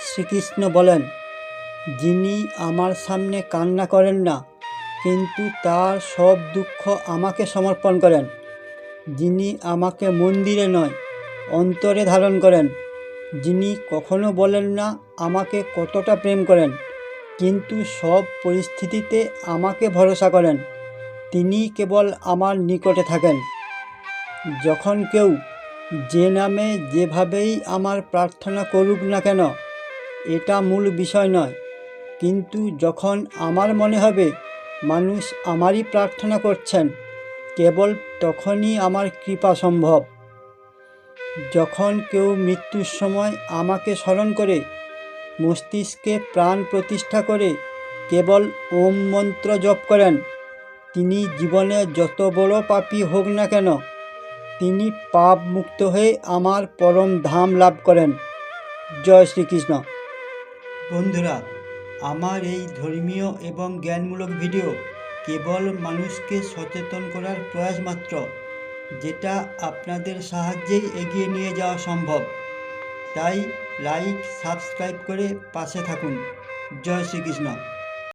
শ্রীকৃষ্ণ বলেন, যিনি আমার সামনে কান্না করেন না কিন্তু তার সব দুঃখ আমাকে সমর্পণ করেন, যিনি আমাকে মন্দিরে নয় অন্তরে ধারণ করেন, যিনি কখনো বলেন না আমাকে কতটা প্রেম করেন কিন্তু সব পরিস্থিতিতে আমাকে ভরসা করেন, তিনি কেবল আমার নিকটে থাকেন। যখন কেউ যে নামে যেভাবেই আমার প্রার্থনা করুক না কেন, এটা মূল বিষয় নয়, কিন্তু যখন আমার মনে হবে মানুষ আমারই প্রার্থনা করছেন, কেবল তখনই আমার কৃপা সম্ভব। যখন কেউ মৃত্যুর সময় আমাকে স্মরণ করে, মস্তিষ্কে প্রাণ প্রতিষ্ঠা করে কেবল ওম মন্ত্র জপ করেন, তিনি জীবনে যত বড় পাপী হোক না কেন, তিনি পাপ মুক্ত হয়ে আমার পরম ধাম লাভ করেন। জয় শ্রীকৃষ্ণ। বন্ধুরা, আমার এই ধর্মীয় এবং জ্ঞানমূলক ভিডিও কেবল মানুষকে সচেতন করার প্রয়াস মাত্র, যেটা আপনাদের সাহায্যেই এগিয়ে নিয়ে যাওয়া সম্ভব। তাই লাইক সাবস্ক্রাইব করে পাশে থাকুন। জয় শ্রীকৃষ্ণ।